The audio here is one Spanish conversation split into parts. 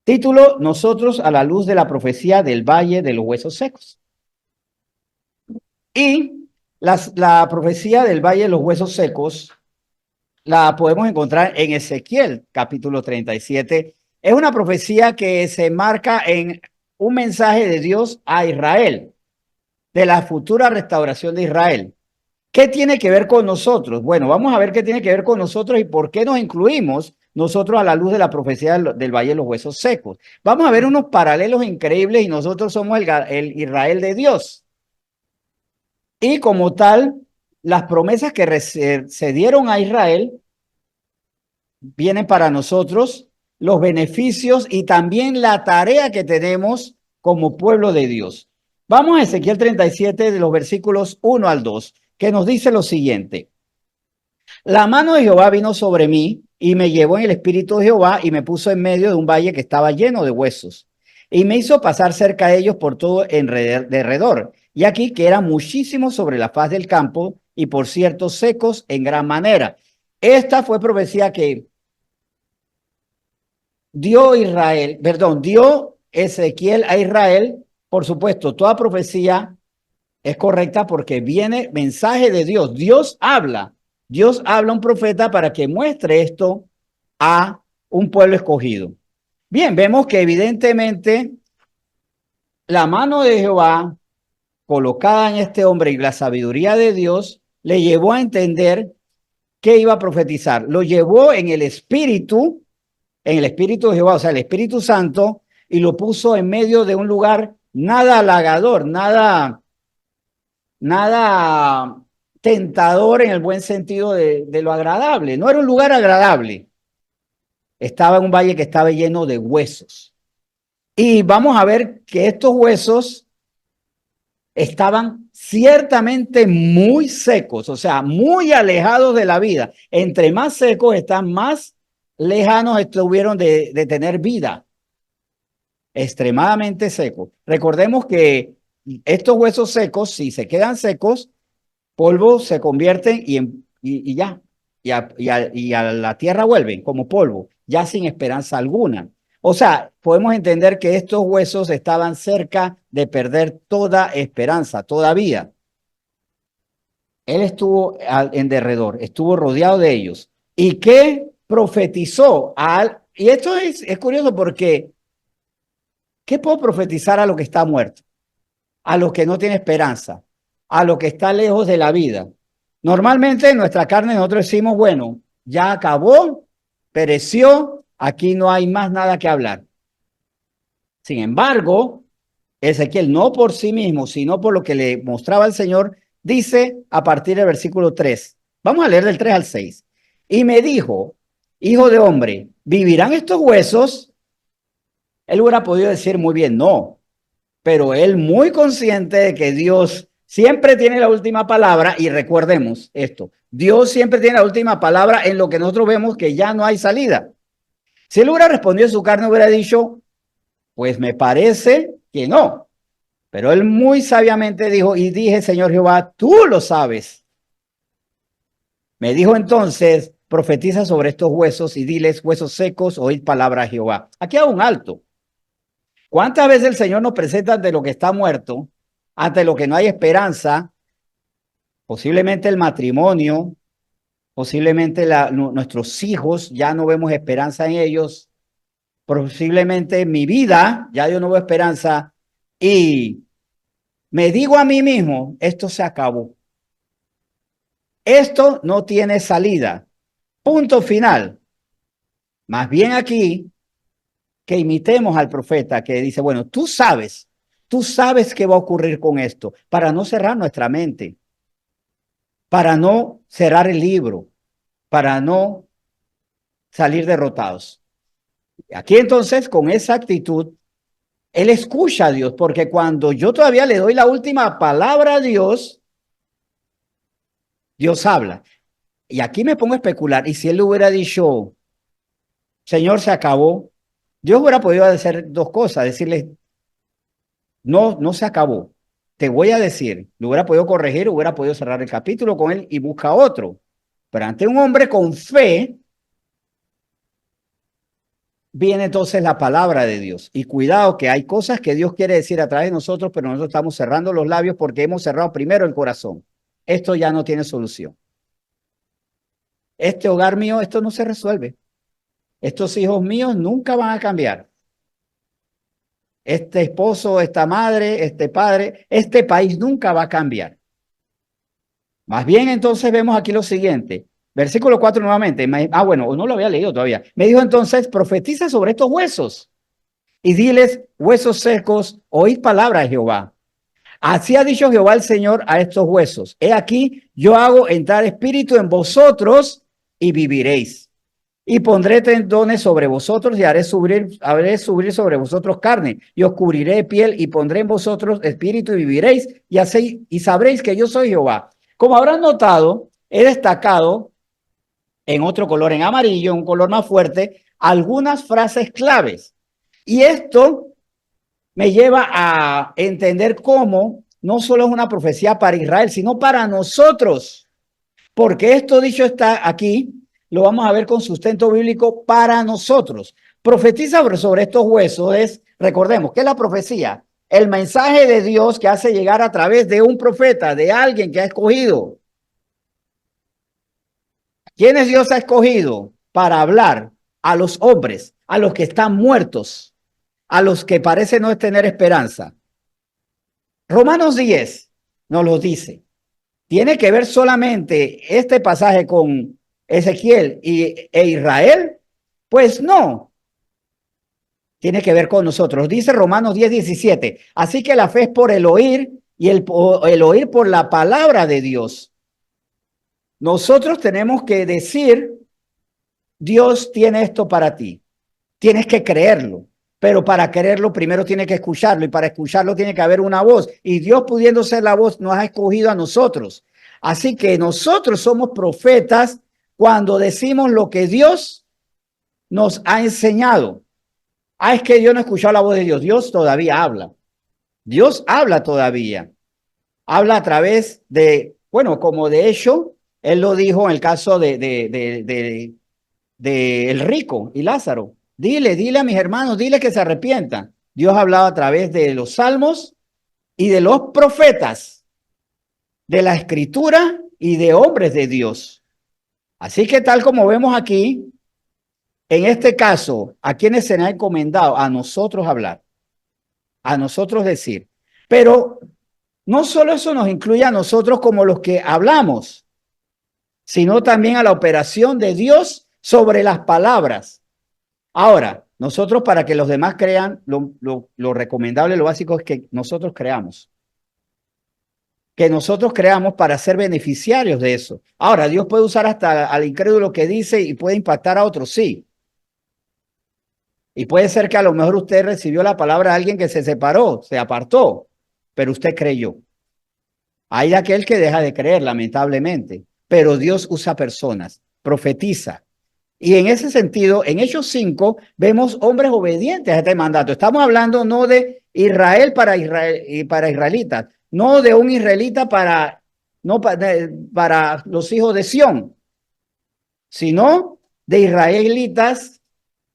Título: Nosotros a la luz de la profecía del Valle de los Huesos Secos. Y la profecía del Valle de los Huesos Secos la podemos encontrar en Ezequiel, capítulo 37. Es una profecía que se marca en un mensaje de Dios a Israel, de la futura restauración de Israel. ¿Qué tiene que ver con nosotros? Bueno, vamos a ver qué tiene que ver con nosotros y por qué nos incluimos nosotros a la luz de la profecía del Valle de los Huesos Secos. Vamos a ver unos paralelos increíbles y nosotros somos el Israel de Dios. Y como tal, las promesas que se dieron a Israel vienen para nosotros, los beneficios y también la tarea que tenemos como pueblo de Dios. Vamos a Ezequiel 37 de los versículos 1 al 2, que nos dice lo siguiente. La mano de Jehová vino sobre mí y me llevó en el espíritu de Jehová y me puso en medio de un valle que estaba lleno de huesos y me hizo pasar cerca de ellos por todo derredor. Y aquí que eran muchísimos sobre la faz del campo y por cierto secos en gran manera. Esta fue profecía que dio Ezequiel a Israel. Por supuesto, toda profecía es correcta porque viene mensaje de Dios. Dios habla a un profeta para que muestre esto a un pueblo escogido. Bien, vemos que evidentemente la mano de Jehová colocada en este hombre y la sabiduría de Dios le llevó a entender qué iba a profetizar. Lo llevó en el espíritu de Jehová, o sea, el Espíritu Santo, y lo puso en medio de un lugar nada halagador, nada tentador en el buen sentido de lo agradable. No era un lugar agradable. Estaba en un valle que estaba lleno de huesos. Y vamos a ver que estos huesos estaban ciertamente muy secos, o sea, muy alejados de la vida. Entre más secos están, más lejanos estuvieron de tener vida. Extremadamente secos. Recordemos que estos huesos secos, si se quedan secos, polvo se convierten y ya, y a la tierra vuelven como polvo, ya sin esperanza alguna. O sea, podemos entender que estos huesos estaban cerca de perder toda esperanza, todavía. Él estuvo en derredor, estuvo rodeado de ellos. ¿Y qué profetizó? Y esto es curioso porque, ¿qué puedo profetizar a lo que está muerto? A lo que no tiene esperanza, a lo que está lejos de la vida. Normalmente en nuestra carne nosotros decimos, bueno, ya acabó, pereció, aquí no hay más nada que hablar. Sin embargo, Ezequiel, no por sí mismo, sino por lo que le mostraba el Señor, dice a partir del versículo 3. Vamos a leer del 3 al 6. Y me dijo, hijo de hombre, ¿vivirán estos huesos? Él hubiera podido decir muy bien, no, pero él muy consciente de que Dios siempre tiene la última palabra, y recordemos esto, Dios siempre tiene la última palabra en lo que nosotros vemos que ya no hay salida. Si él hubiera respondido en su carne, hubiera dicho, pues me parece que no, pero él muy sabiamente dijo, y dije, Señor Jehová, tú lo sabes. Me dijo entonces, profetiza sobre estos huesos y diles, huesos secos, oíd palabra a Jehová. Aquí hago un alto. ¿Cuántas veces el Señor nos presenta ante lo que está muerto, ante lo que no hay esperanza? Posiblemente el matrimonio, posiblemente nuestros hijos, ya no vemos esperanza en ellos. Posiblemente mi vida, ya yo no veo esperanza. Y me digo a mí mismo, esto se acabó. Esto no tiene salida. Punto final. Más bien aquí que imitemos al profeta que dice, bueno, tú sabes qué va a ocurrir con esto, para no cerrar nuestra mente, para no cerrar el libro, para no salir derrotados. Aquí entonces, con esa actitud, él escucha a Dios, porque cuando yo todavía le doy la última palabra a Dios, Dios habla. Y aquí me pongo a especular, y si él le hubiera dicho, Señor, se acabó, Dios hubiera podido hacer dos cosas, decirle, no, no se acabó, te voy a decir, lo hubiera podido corregir, hubiera podido cerrar el capítulo con él y busca otro. Pero ante un hombre con fe, viene entonces la palabra de Dios. Y cuidado que hay cosas que Dios quiere decir a través de nosotros, pero nosotros estamos cerrando los labios porque hemos cerrado primero el corazón. Esto ya no tiene solución. Este hogar mío, esto no se resuelve. Estos hijos míos nunca van a cambiar. Este esposo, esta madre, este padre, este país nunca va a cambiar. Más bien, entonces vemos aquí lo siguiente. Versículo 4 nuevamente. Bueno, no lo había leído todavía. Me dijo entonces, profetiza sobre estos huesos y diles, huesos secos, oíd palabra de Jehová. Así ha dicho Jehová el Señor a estos huesos. He aquí, yo hago entrar espíritu en vosotros y viviréis. Y pondré tendones sobre vosotros y haré subir sobre vosotros carne y os cubriré de piel y pondré en vosotros espíritu y viviréis y así y sabréis que yo soy Jehová. Como habrán notado, he destacado en otro color, en amarillo, un color más fuerte, algunas frases claves. Y esto me lleva a entender cómo no solo es una profecía para Israel, sino para nosotros. Porque esto dicho está aquí, lo vamos a ver con sustento bíblico para nosotros. Profetiza sobre estos huesos es, recordemos, ¿qué es la profecía? El mensaje de Dios que hace llegar a través de un profeta, de alguien que ha escogido. ¿Quiénes Dios ha escogido para hablar a los hombres, a los que están muertos, a los que parece no tener esperanza? Romanos 10 nos lo dice. ¿Tiene que ver solamente este pasaje con Ezequiel e Israel? Pues no. Tiene que ver con nosotros. Dice Romanos 10:17. Así que la fe es por el oír y el oír por la palabra de Dios. Nosotros tenemos que decir, Dios tiene esto para ti. Tienes que creerlo. Pero para creerlo primero tiene que escucharlo y para escucharlo tiene que haber una voz. Y Dios pudiendo ser la voz nos ha escogido a nosotros. Así que nosotros somos profetas cuando decimos lo que Dios nos ha enseñado. Es que yo no he escuchado la voz de Dios. Dios todavía habla. Dios habla todavía. Habla a través de, bueno, como de hecho, él lo dijo en el caso de el rico y Lázaro. Dile a mis hermanos, dile que se arrepientan. Dios hablaba a través de los salmos y de los profetas, de la escritura y de hombres de Dios. Así que tal como vemos aquí, en este caso, ¿a quienes se nos ha encomendado? A nosotros hablar, a nosotros decir. Pero no solo eso nos incluye a nosotros como los que hablamos, sino también a la operación de Dios sobre las palabras. Ahora, nosotros para que los demás crean, lo recomendable, lo básico es que nosotros creamos. Que nosotros creamos para ser beneficiarios de eso. Ahora, Dios puede usar hasta al incrédulo que dice y puede impactar a otros, sí. Y puede ser que a lo mejor usted recibió la palabra de alguien que se separó, se apartó, pero usted creyó. Hay aquel que deja de creer, lamentablemente, pero Dios usa personas, profetiza. Y en ese sentido, en Hechos 5, vemos hombres obedientes a este mandato. Estamos hablando no de Israel y para israelitas, no de un israelita para los hijos de Sión, sino de israelitas,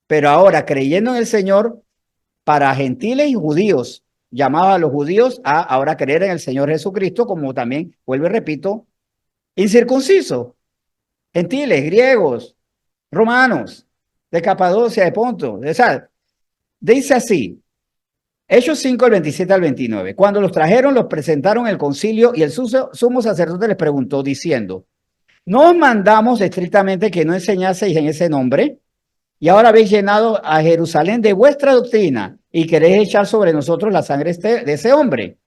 pero ahora creyendo en el Señor para gentiles y judíos, llamados a los judíos a ahora creer en el Señor Jesucristo, como también, vuelvo y repito, incircuncisos, gentiles, griegos, romanos, de Capadocia, de Ponto. O sea, dice así, Hechos 5, el 27 al 29. Cuando los trajeron, los presentaron el concilio y el sumo sacerdote les preguntó diciendo, ¿no os mandamos estrictamente que no enseñaseis en ese nombre? Y ahora habéis llenado a Jerusalén de vuestra doctrina y queréis echar sobre nosotros la sangre de ese hombre.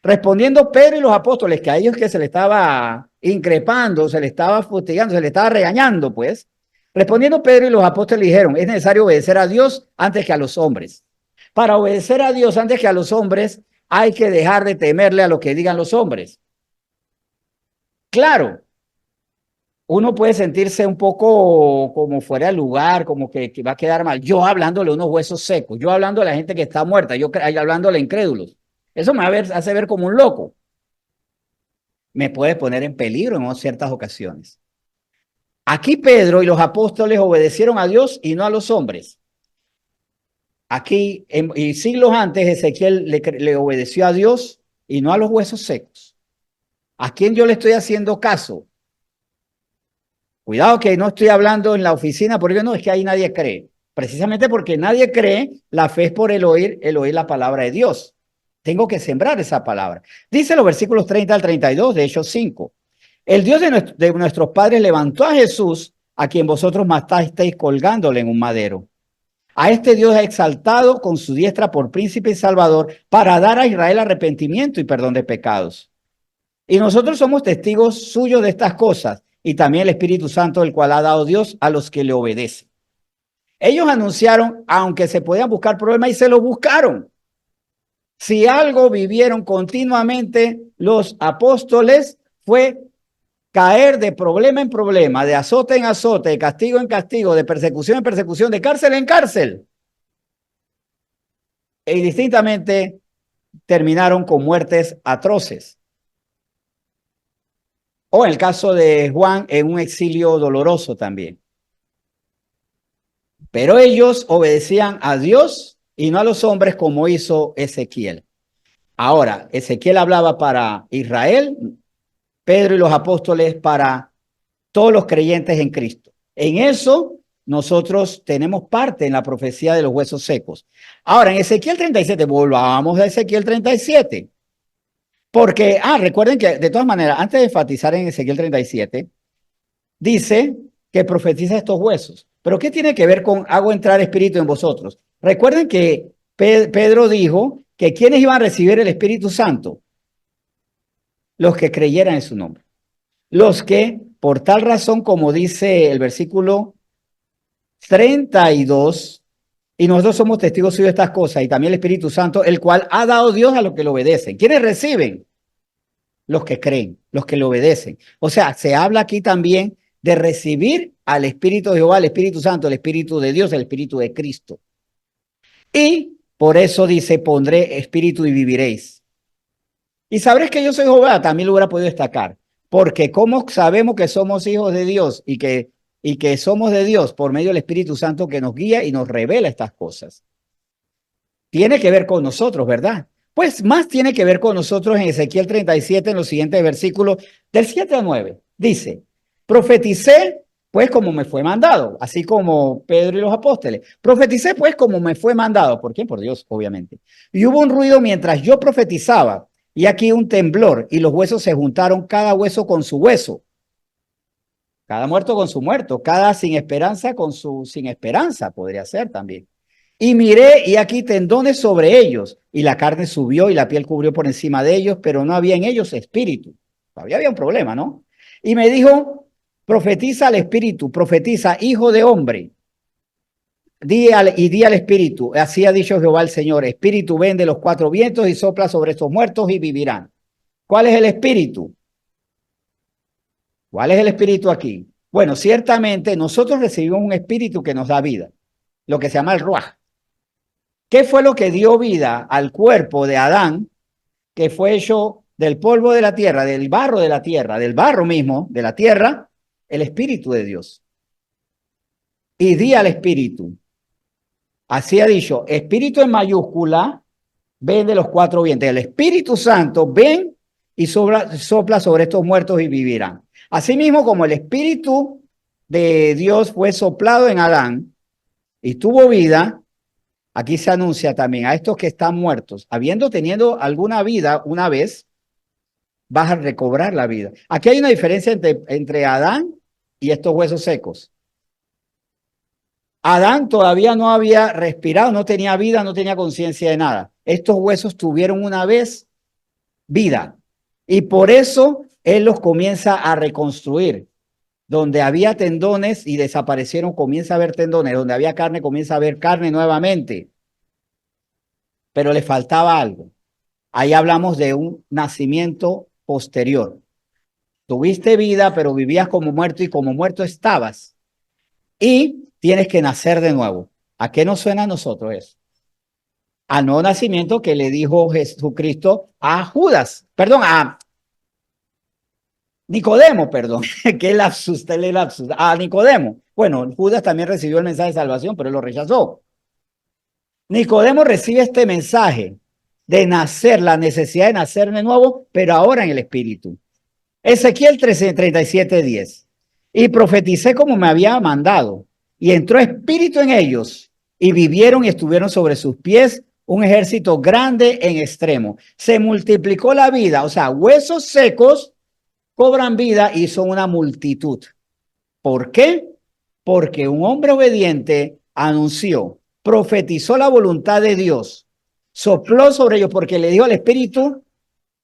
Respondiendo Pedro y los apóstoles, que a ellos que se le estaba increpando, se le estaba fustigando, se le estaba regañando, pues. Respondiendo Pedro y los apóstoles dijeron, es necesario obedecer a Dios antes que a los hombres. Para obedecer a Dios antes que a los hombres, hay que dejar de temerle a lo que digan los hombres. Claro, uno puede sentirse un poco como fuera de lugar, como que va a quedar mal. Yo hablándole a unos huesos secos, yo hablando a la gente que está muerta, yo hablándole a incrédulos. Eso me hace ver como un loco. Me puede poner en peligro en ciertas ocasiones. Aquí Pedro y los apóstoles obedecieron a Dios y no a los hombres. Aquí, y siglos antes, Ezequiel le obedeció a Dios y no a los huesos secos. ¿A quién yo le estoy haciendo caso? Cuidado que no estoy hablando en la oficina, porque no, es que ahí nadie cree. Precisamente porque nadie cree, la fe es por el oír la palabra de Dios. Tengo que sembrar esa palabra. Dice los versículos 30 al 32 de Hechos 5. El Dios de nuestros padres levantó a Jesús, a quien vosotros matasteis colgándole en un madero. A este Dios ha exaltado con su diestra por príncipe y salvador para dar a Israel arrepentimiento y perdón de pecados. Y nosotros somos testigos suyos de estas cosas y también el Espíritu Santo, el cual ha dado Dios a los que le obedecen. Ellos anunciaron, aunque se podían buscar problemas, y se los buscaron. Si algo vivieron continuamente los apóstoles fue caer de problema en problema, de azote en azote, de castigo en castigo, de persecución en persecución, de cárcel en cárcel. E indistintamente terminaron con muertes atroces. O en el caso de Juan, en un exilio doloroso también. Pero ellos obedecían a Dios y no a los hombres como hizo Ezequiel. Ahora, Ezequiel hablaba para Israel, Pedro y los apóstoles para todos los creyentes en Cristo. En eso nosotros tenemos parte en la profecía de los huesos secos. Ahora, en Ezequiel 37, volvamos a Ezequiel 37. Porque, recuerden que de todas maneras, antes de enfatizar en Ezequiel 37, dice que profetiza estos huesos. Pero ¿qué tiene que ver con hago entrar espíritu en vosotros? Recuerden que Pedro dijo que quienes iban a recibir el Espíritu Santo, los que creyeran en su nombre. Los que, por tal razón, como dice el versículo 32, y nosotros somos testigos suyos de estas cosas, y también el Espíritu Santo, el cual ha dado Dios a los que lo obedecen. ¿Quiénes reciben? Los que creen, los que le obedecen. O sea, se habla aquí también de recibir al Espíritu de Jehová, al Espíritu Santo, el Espíritu de Dios, el Espíritu de Cristo. Y por eso dice, pondré espíritu y viviréis. Y sabréis que yo soy Jehová, también lo hubiera podido destacar, porque como sabemos que somos hijos de Dios y que somos de Dios por medio del Espíritu Santo que nos guía y nos revela estas cosas. Tiene que ver con nosotros, ¿verdad? Pues más tiene que ver con nosotros en Ezequiel 37, en los siguientes versículos, del 7 al 9. Dice, profeticé pues como me fue mandado, así como Pedro y los apóstoles. Profeticé pues como me fue mandado. ¿Por quién? Por Dios, obviamente. Y hubo un ruido mientras yo profetizaba, y aquí un temblor, y los huesos se juntaron, cada hueso con su hueso. Cada muerto con su muerto, cada sin esperanza con su sin esperanza, podría ser también. Y miré, y aquí tendones sobre ellos, y la carne subió y la piel cubrió por encima de ellos, pero no había en ellos espíritu. Todavía había un problema, ¿no? Y me dijo, profetiza al espíritu, profetiza, hijo de hombre. Di al espíritu, así ha dicho Jehová el Señor, espíritu ven de los cuatro vientos y sopla sobre estos muertos y vivirán. ¿Cuál es el espíritu? ¿Cuál es el espíritu aquí? Bueno, ciertamente nosotros recibimos un espíritu que nos da vida, lo que se llama el ruaj. ¿Qué fue lo que dio vida al cuerpo de Adán, que fue hecho del polvo de la tierra, del barro de la tierra, del barro mismo de la tierra? El Espíritu de Dios. Y di al Espíritu. Así ha dicho, Espíritu en mayúscula, ven de los cuatro vientos. El Espíritu Santo ven y sopla sobre estos muertos y vivirán. Asimismo, como el Espíritu de Dios fue soplado en Adán y tuvo vida, aquí se anuncia también a estos que están muertos, habiendo tenido alguna vida una vez, vas a recobrar la vida. Aquí hay una diferencia entre Adán y estos huesos secos. Adán todavía no había respirado, no tenía vida, no tenía conciencia de nada. Estos huesos tuvieron una vez vida y por eso él los comienza a reconstruir. Donde había tendones y desaparecieron, comienza a haber tendones. Donde había carne, comienza a haber carne nuevamente. Pero le faltaba algo. Ahí hablamos de un nacimiento posterior. Tuviste vida, pero vivías como muerto y como muerto estabas. Y tienes que nacer de nuevo. ¿A qué nos suena a nosotros eso? Al nuevo nacimiento que le dijo Jesucristo a Judas, perdón, a Nicodemo, perdón, que lapsus, a Nicodemo. Bueno, Judas también recibió el mensaje de salvación, pero él lo rechazó. Nicodemo recibe este mensaje de nacer, la necesidad de nacer de nuevo, pero ahora en el Espíritu. Ezequiel 37:10. Y profeticé como me había mandado, y entró espíritu en ellos, y vivieron y estuvieron sobre sus pies un ejército grande en extremo. Se multiplicó la vida, o sea, huesos secos cobran vida y son una multitud. ¿Por qué? Porque un hombre obediente anunció, profetizó la voluntad de Dios, sopló sobre ellos porque le dijo al Espíritu,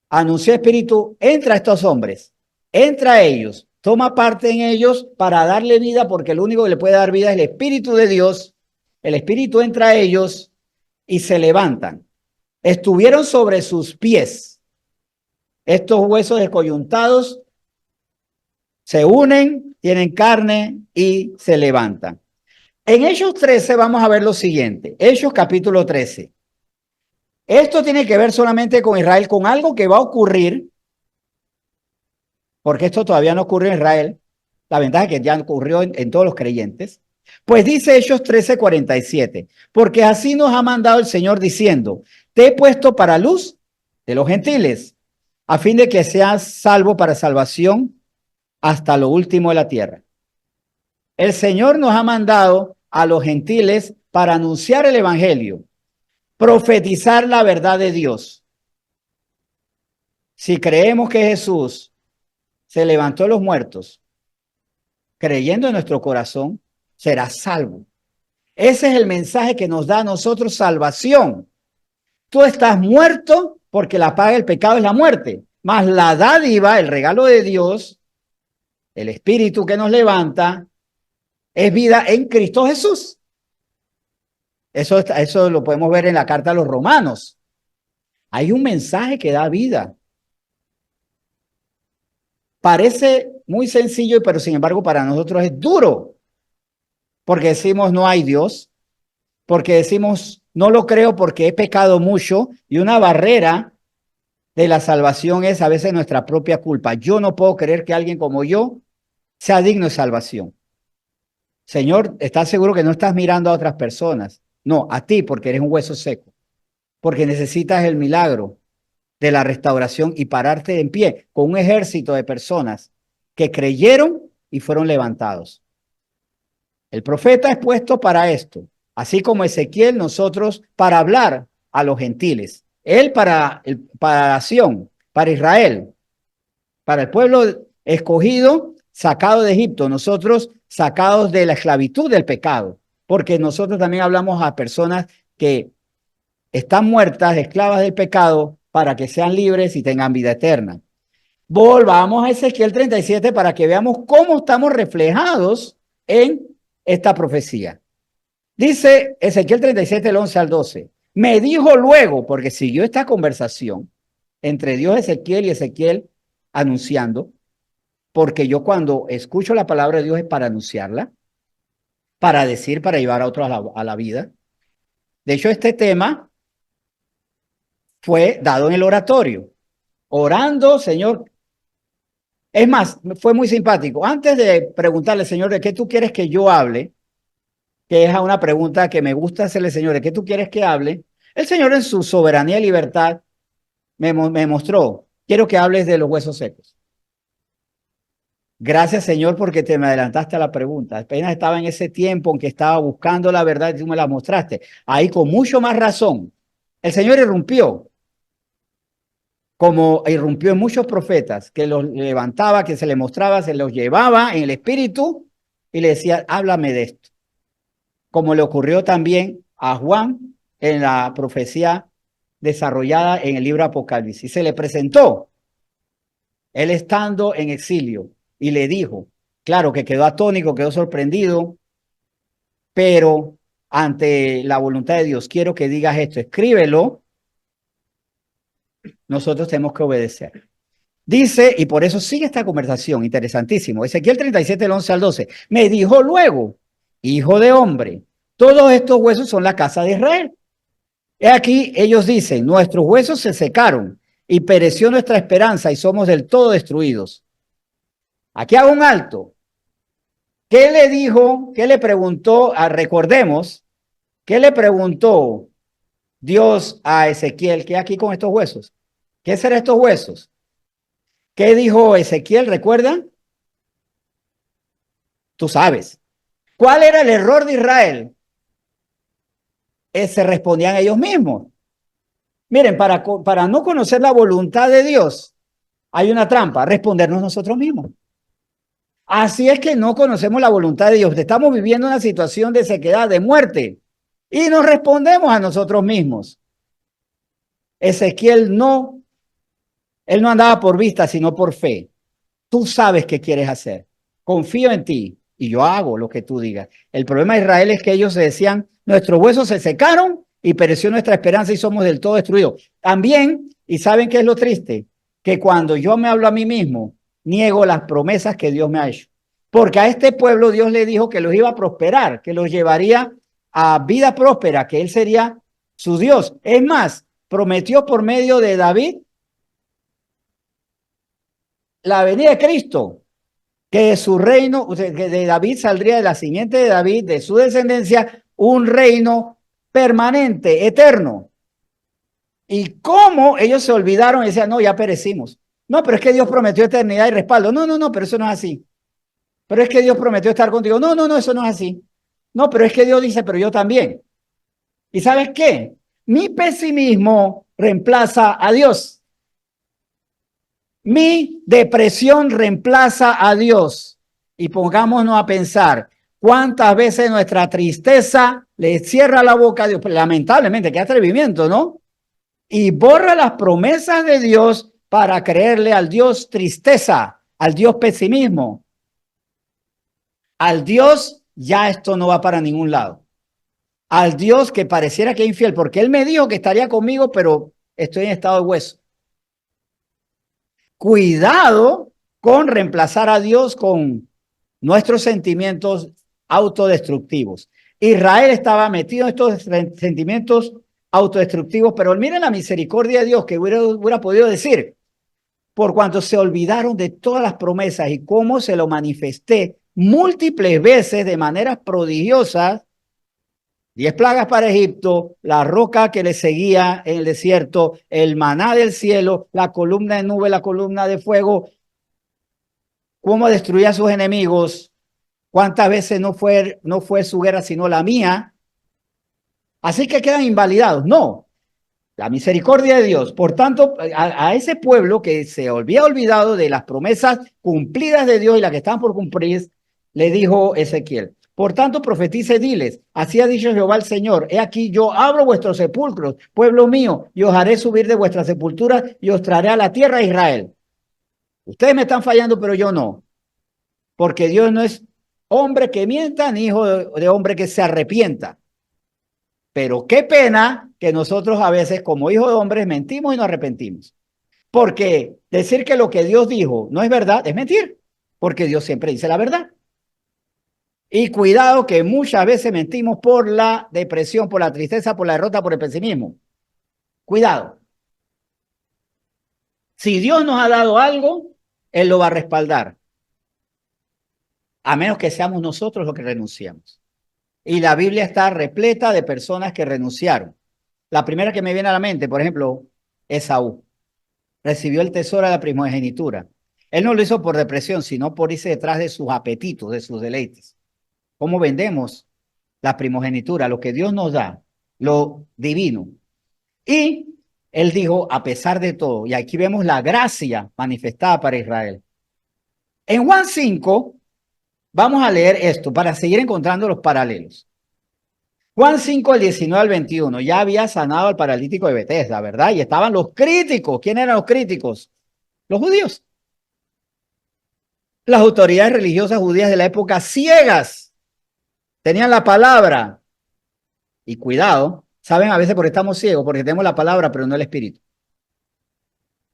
anunció Espíritu, entra a estos hombres, entra a ellos, toma parte en ellos para darle vida, porque el único que le puede dar vida es el Espíritu de Dios. El Espíritu entra a ellos y se levantan. Estuvieron sobre sus pies. Estos huesos descoyuntados se unen, tienen carne y se levantan. En Hechos 13 vamos a ver lo siguiente. Hechos capítulo 13. Esto tiene que ver solamente con Israel, con algo que va a ocurrir, porque esto todavía no ocurrió en Israel. La ventaja es que ya ocurrió en todos los creyentes. Pues dice Hechos 13:47, porque así nos ha mandado el Señor diciendo, te he puesto para luz de los gentiles, a fin de que seas salvo para salvación hasta lo último de la tierra. El Señor nos ha mandado a los gentiles para anunciar el evangelio, profetizar la verdad de Dios. Si creemos que Jesús se levantó de los muertos, creyendo en nuestro corazón, será salvo. Ese es el mensaje que nos da a nosotros salvación. Tú estás muerto porque la paga del pecado es la muerte, mas la dádiva, el regalo de Dios, el Espíritu que nos levanta, es vida en Cristo Jesús. Eso lo podemos ver en la carta a los Romanos. Hay un mensaje que da vida. Parece muy sencillo, pero sin embargo para nosotros es duro. Porque decimos no hay Dios, porque decimos no lo creo porque he pecado mucho y una barrera de la salvación es a veces nuestra propia culpa. Yo no puedo creer que alguien como yo sea digno de salvación. Señor, ¿estás seguro que no estás mirando a otras personas? No, a ti porque eres un hueso seco, porque necesitas el milagro de la restauración y pararte en pie con un ejército de personas que creyeron y fueron levantados. El profeta es puesto para esto, así como Ezequiel, nosotros para hablar a los gentiles. Él para Sión, para Israel, para el pueblo escogido, sacado de Egipto, nosotros sacados de la esclavitud del pecado, porque nosotros también hablamos a personas que están muertas, esclavas del pecado, para que sean libres y tengan vida eterna. Volvamos a Ezequiel 37 para que veamos cómo estamos reflejados en esta profecía. Dice Ezequiel 37, el 11 al 12. Me dijo luego, porque siguió esta conversación entre Dios Ezequiel y Ezequiel anunciando, porque yo cuando escucho la palabra de Dios es para anunciarla, para decir, para llevar a otros a la vida. De hecho, este tema fue dado en el oratorio, orando, Señor. Es más, fue muy simpático. Antes de preguntarle, Señor, ¿de qué tú quieres que yo hable? Que es una pregunta que me gusta hacerle, Señor, ¿de qué tú quieres que hable? El Señor en su soberanía y libertad me mostró, quiero que hables de los huesos secos. Gracias, Señor, porque te me adelantaste a la pregunta. Apenas estaba en ese tiempo en que estaba buscando la verdad y tú me la mostraste. Ahí con mucho más razón. El Señor irrumpió, como irrumpió en muchos profetas, que los levantaba, que se les mostraba, se los llevaba en el espíritu y le decía, háblame de esto. Como le ocurrió también a Juan en la profecía desarrollada en el libro Apocalipsis. Se le presentó, él estando en exilio, y le dijo, claro que quedó atónico, quedó sorprendido, pero ante la voluntad de Dios, quiero que digas esto, escríbelo, nosotros tenemos que obedecer. Dice, y por eso sigue esta conversación, interesantísimo, Ezequiel 37, el 11 al 12, me dijo luego, hijo de hombre, todos estos huesos son la casa de Israel. He aquí, ellos dicen, nuestros huesos se secaron y pereció nuestra esperanza y somos del todo destruidos. Aquí hago un alto. ¿Qué le dijo? ¿Qué le preguntó? Recordemos, ¿qué le preguntó Dios a Ezequiel, ¿qué aquí con estos huesos? ¿Qué serán estos huesos? ¿Qué dijo Ezequiel? ¿Recuerdan? Tú sabes. ¿Cuál era el error de Israel? Se respondían ellos mismos. Miren, para no conocer la voluntad de Dios, hay una trampa, respondernos nosotros mismos. Así es que no conocemos la voluntad de Dios. Estamos viviendo una situación de sequedad, de muerte, y nos respondemos a nosotros mismos. Ezequiel no, él no andaba por vista, sino por fe. Tú sabes qué quieres hacer. Confío en ti y yo hago lo que tú digas. El problema de Israel es que ellos se decían, nuestros huesos se secaron y pereció nuestra esperanza y somos del todo destruidos. También, y saben qué es lo triste, que cuando yo me hablo a mí mismo, niego las promesas que Dios me ha hecho. Porque a este pueblo Dios le dijo que los iba a prosperar, que los llevaría a vida próspera, que él sería su Dios. Es más, prometió por medio de David la venida de Cristo, que su reino, o sea, que de David saldría de la simiente de David, de su descendencia, un reino permanente, eterno. Y cómo ellos se olvidaron y decían, no, ya perecimos. No, pero es que Dios prometió eternidad y respaldo. No, no, no, pero eso no es así. Pero es que Dios prometió estar contigo. No, no, no, eso no es así. No, pero es que Dios dice, pero yo también. ¿Y sabes qué? Mi pesimismo reemplaza a Dios. Mi depresión reemplaza a Dios. Y pongámonos a pensar cuántas veces nuestra tristeza le cierra la boca a Dios. Lamentablemente, qué atrevimiento, ¿no? Y borra las promesas de Dios para creerle al Dios tristeza, al Dios pesimismo, al Dios ya esto no va para ningún lado, al Dios que pareciera que es infiel, porque Él me dijo que estaría conmigo, pero estoy en estado de hueso. Cuidado con reemplazar a Dios con nuestros sentimientos autodestructivos. Israel estaba metido en estos sentimientos autodestructivos, pero miren la misericordia de Dios que hubiera podido decir, por cuanto se olvidaron de todas las promesas y cómo se lo manifesté múltiples veces de maneras prodigiosas, 10 plagas para Egipto, la roca que le seguía en el desierto, el maná del cielo, la columna de nube, la columna de fuego, cómo destruía a sus enemigos, cuántas veces no fue su guerra sino la mía, así que quedan invalidados. No, la misericordia de Dios. Por tanto, a ese pueblo que se había olvidado de las promesas cumplidas de Dios y las que estaban por cumplir, le dijo Ezequiel. Por tanto, profetice, diles, así ha dicho Jehová el Señor, he aquí yo abro vuestros sepulcros, pueblo mío, y os haré subir de vuestras sepulturas y os traeré a la tierra de Israel. Ustedes me están fallando, pero yo no, porque Dios no es hombre que mienta, ni hijo de hombre que se arrepienta. Pero qué pena que nosotros a veces como hijos de hombres mentimos y nos arrepentimos. Porque decir que lo que Dios dijo no es verdad es mentir, porque Dios siempre dice la verdad. Y cuidado que muchas veces mentimos por la depresión, por la tristeza, por la derrota, por el pesimismo. Cuidado. Si Dios nos ha dado algo, Él lo va a respaldar, a menos que seamos nosotros los que renunciamos. Y la Biblia está repleta de personas que renunciaron. La primera que me viene a la mente, por ejemplo, Esaú. Recibió el tesoro de la primogenitura. Él no lo hizo por depresión, sino por irse detrás de sus apetitos, de sus deleites. ¿Cómo vendemos la primogenitura? Lo que Dios nos da, lo divino. Y él dijo, a pesar de todo, y aquí vemos la gracia manifestada para Israel. En Juan 5, vamos a leer esto para seguir encontrando los paralelos. Juan 5, el 19 al 21, ya había sanado al paralítico de Betesda, ¿verdad? Y estaban los críticos. ¿Quién eran los críticos? Los judíos. Las autoridades religiosas judías de la época ciegas tenían la palabra. Y cuidado, saben a veces por qué estamos ciegos, porque tenemos la palabra, pero no el espíritu.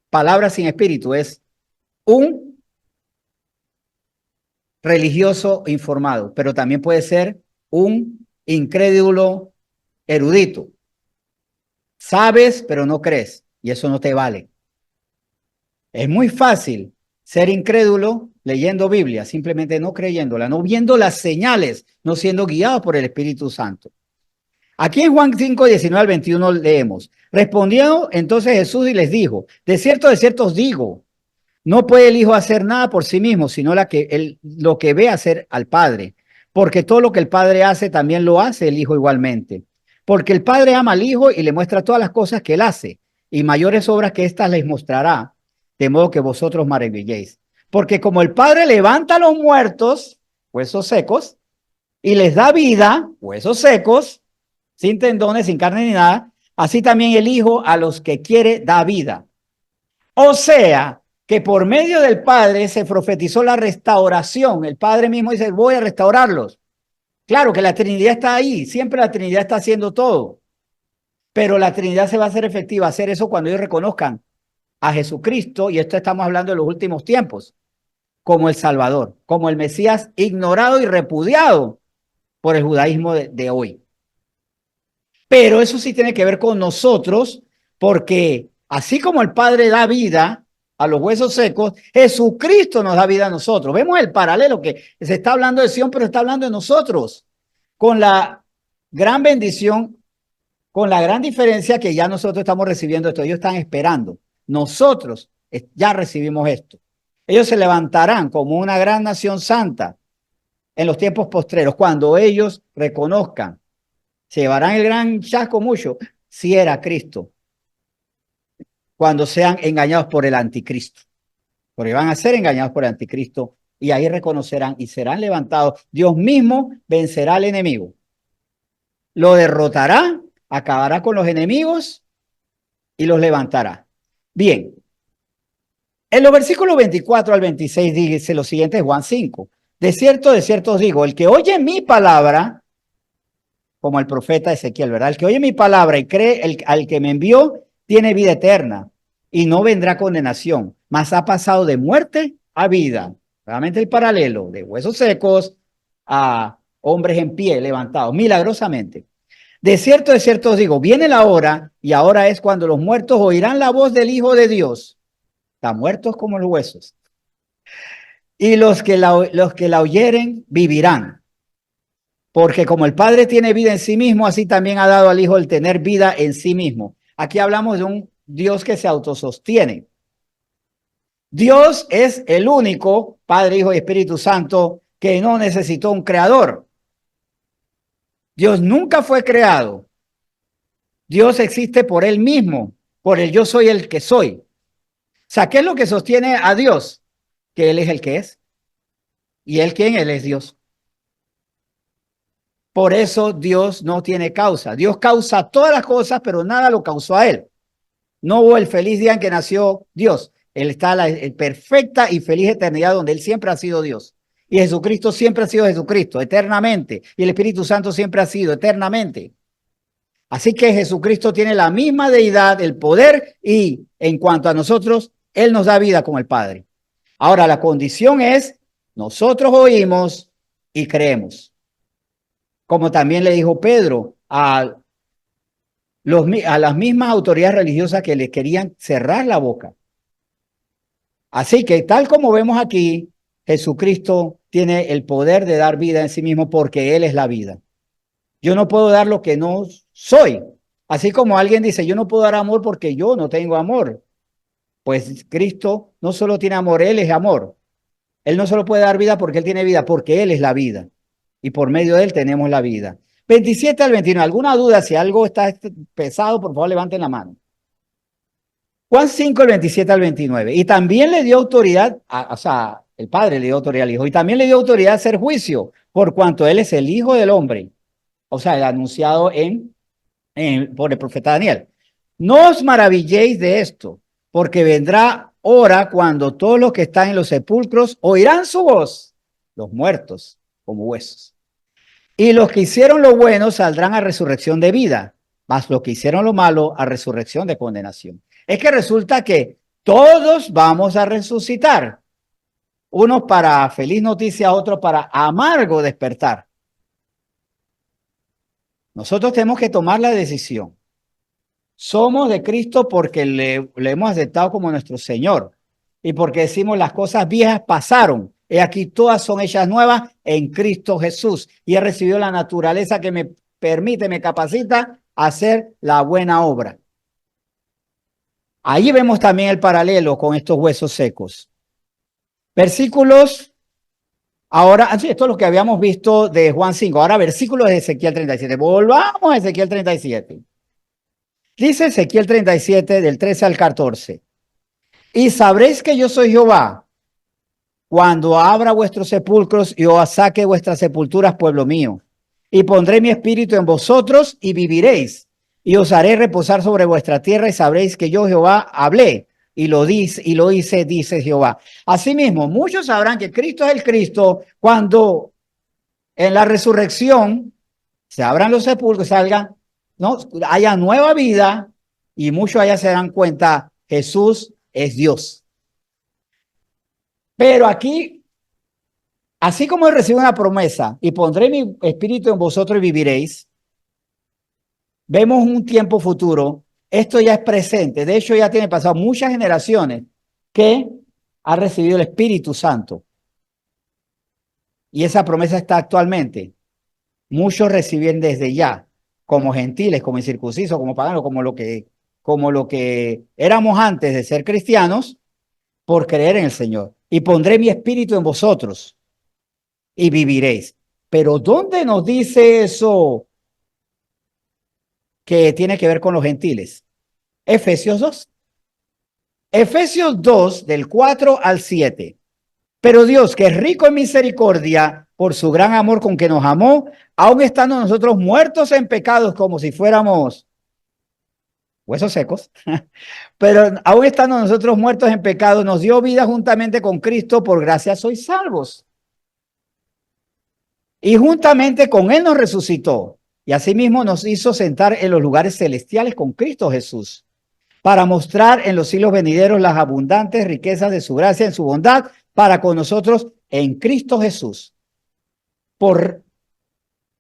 Palabra sin espíritu es un religioso informado, pero también puede ser un incrédulo erudito. Sabes, pero no crees, y eso no te vale. Es muy fácil ser incrédulo leyendo Biblia, simplemente no creyéndola, no viendo las señales, no siendo guiado por el Espíritu Santo. Aquí en Juan 5, 19 al 21 leemos, respondió entonces Jesús y les dijo, de cierto os digo, no puede el Hijo hacer nada por sí mismo, sino lo que ve hacer al Padre. Porque todo lo que el Padre hace, también lo hace el Hijo igualmente. Porque el Padre ama al Hijo y le muestra todas las cosas que él hace. Y mayores obras que éstas les mostrará, de modo que vosotros maravilléis. Porque como el Padre levanta a los muertos, huesos secos, y les da vida, huesos secos, sin tendones, sin carne ni nada, así también el Hijo a los que quiere da vida. O sea, que por medio del Padre se profetizó la restauración. El Padre mismo dice, voy a restaurarlos. Claro que la Trinidad está ahí, siempre la Trinidad está haciendo todo, pero la Trinidad se va a hacer efectiva, hacer eso cuando ellos reconozcan a Jesucristo, y esto estamos hablando de los últimos tiempos, como el Salvador, como el Mesías ignorado y repudiado por el judaísmo de hoy. Pero eso sí tiene que ver con nosotros, porque así como el Padre da vida a los huesos secos, Jesucristo nos da vida a nosotros. Vemos el paralelo que se está hablando de Sion, pero está hablando de nosotros, con la gran bendición, con la gran diferencia que ya nosotros estamos recibiendo esto. Ellos están esperando. Nosotros ya recibimos esto. Ellos se levantarán como una gran nación santa en los tiempos postreros, cuando ellos reconozcan, se llevarán el gran chasco mucho, si era Cristo, cuando sean engañados por el anticristo, porque van a ser engañados por el anticristo y ahí reconocerán y serán levantados. Dios mismo vencerá al enemigo, lo derrotará, acabará con los enemigos y los levantará. Bien, en los versículos 24 al 26 dice lo siguiente, Juan 5, de cierto os digo, el que oye mi palabra, como el profeta Ezequiel, ¿verdad? El que oye mi palabra y cree al que me envió, tiene vida eterna y no vendrá condenación, mas ha pasado de muerte a vida. Realmente el paralelo de huesos secos a hombres en pie, levantados, milagrosamente. De cierto os digo, viene la hora y ahora es cuando los muertos oirán la voz del Hijo de Dios. Están muertos como los huesos. Y los que la oyeren vivirán. Porque como el Padre tiene vida en sí mismo, así también ha dado al Hijo el tener vida en sí mismo. Aquí hablamos de un Dios que se autosostiene. Dios es el único, Padre, Hijo y Espíritu Santo, que no necesitó un creador. Dios nunca fue creado. Dios existe por él mismo, por el yo soy el que soy. O sea, ¿qué es lo que sostiene a Dios? Que él es el que es. ¿Y él quién? Él es Dios. Por eso Dios no tiene causa. Dios causa todas las cosas, pero nada lo causó a él. No hubo el feliz día en que nació Dios. Él está en la perfecta y feliz eternidad donde él siempre ha sido Dios. Y Jesucristo siempre ha sido Jesucristo, eternamente. Y el Espíritu Santo siempre ha sido eternamente. Así que Jesucristo tiene la misma deidad, el poder, y en cuanto a nosotros, él nos da vida como el Padre. Ahora, la condición es, nosotros oímos y creemos. Como también le dijo Pedro a las mismas autoridades religiosas que le querían cerrar la boca. Así que tal como vemos aquí, Jesucristo tiene el poder de dar vida en sí mismo porque Él es la vida. Yo no puedo dar lo que no soy. Así como alguien dice, yo no puedo dar amor porque yo no tengo amor. Pues Cristo no solo tiene amor, Él es amor. Él no solo puede dar vida porque Él tiene vida, porque Él es la vida. Y por medio de Él tenemos la vida. 27 al 29. ¿Alguna duda? Si algo está pesado, por favor, levanten la mano. Juan 5, el 27 al 29. Y también le dio autoridad, o sea, el Padre le dio autoridad al Hijo, y también le dio autoridad a hacer juicio, por cuanto Él es el Hijo del Hombre. O sea, el anunciado por el profeta Daniel. No os maravilléis de esto, porque vendrá hora cuando todos los que están en los sepulcros oirán su voz, los muertos como huesos. Y los que hicieron lo bueno saldrán a resurrección de vida, mas los que hicieron lo malo a resurrección de condenación. Es que resulta que todos vamos a resucitar. Unos para feliz noticia, otros para amargo despertar. Nosotros tenemos que tomar la decisión. Somos de Cristo porque le hemos aceptado como nuestro Señor. Y porque decimos las cosas viejas pasaron. He aquí todas son hechas nuevas en Cristo Jesús. Y he recibido la naturaleza que me permite, me capacita a hacer la buena obra. Ahí vemos también el paralelo con estos huesos secos. Versículos, ahora, esto es lo que habíamos visto de Juan 5, ahora versículos de Ezequiel 37. Volvamos a Ezequiel 37. Dice Ezequiel 37 del 13 al 14. Y sabréis que yo soy Jehová cuando abra vuestros sepulcros y os saque vuestras sepulturas, pueblo mío. Y pondré mi espíritu en vosotros y viviréis. Y os haré reposar sobre vuestra tierra y sabréis que yo Jehová hablé y lo hice, dice Jehová. Asimismo, muchos sabrán que Cristo es el Cristo cuando en la resurrección se abran los sepulcros, salgan, ¿no? Haya nueva vida y muchos allá se dan cuenta, Jesús es Dios. Pero aquí, así como recibe una promesa y pondré mi espíritu en vosotros y viviréis, vemos un tiempo futuro. Esto ya es presente. De hecho, ya tiene pasado muchas generaciones que han recibido el Espíritu Santo. Y esa promesa está actualmente. Muchos reciben desde ya, como gentiles, como incircuncisos, como paganos, como lo que éramos antes de ser cristianos, por creer en el Señor. Y pondré mi espíritu en vosotros y viviréis. Pero ¿dónde nos dice eso que tiene que ver con los gentiles? Efesios 2. Efesios 2, del 4 al 7. Pero Dios, que es rico en misericordia, por su gran amor con que nos amó, aun estando nosotros muertos en pecados como si fuéramos huesos secos, pero aun estando nosotros muertos en pecados, nos dio vida juntamente con Cristo, por gracia sois salvos. Y juntamente con Él nos resucitó, y asimismo nos hizo sentar en los lugares celestiales con Cristo Jesús, para mostrar en los siglos venideros las abundantes riquezas de su gracia en su bondad para con nosotros en Cristo Jesús, por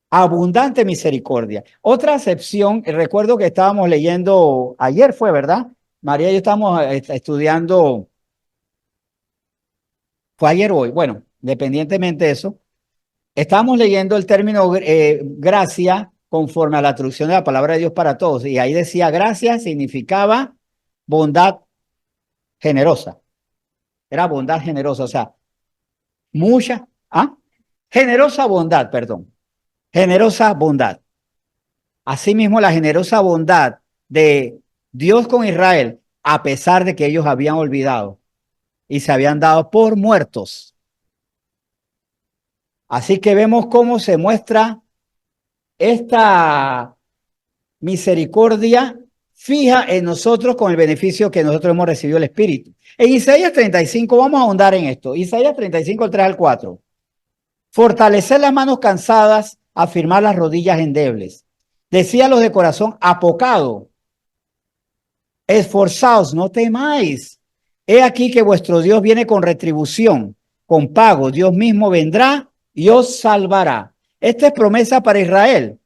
abundante misericordia. Otra acepción, recuerdo que estábamos leyendo, ayer fue, ¿verdad? María y yo estábamos estudiando, fue ayer o hoy, bueno, independientemente de eso, estábamos leyendo el término gracia conforme a la traducción de la palabra de Dios para todos, y ahí decía gracia significaba bondad generosa, era bondad generosa, o sea, generosa bondad, perdón, generosa bondad. Asimismo, la generosa bondad de Dios con Israel, a pesar de que ellos habían olvidado y se habían dado por muertos. Así que vemos cómo se muestra esta misericordia fija en nosotros con el beneficio que nosotros hemos recibido el Espíritu. En Isaías 35, vamos a ahondar en esto. Isaías 35, 3 al 4. Fortalecer las manos cansadas, afirmar las rodillas endebles. Decía los de corazón apocado, esforzaos, no temáis. He aquí que vuestro Dios viene con retribución, con pago. Dios mismo vendrá y os salvará. Esta es promesa para Israel,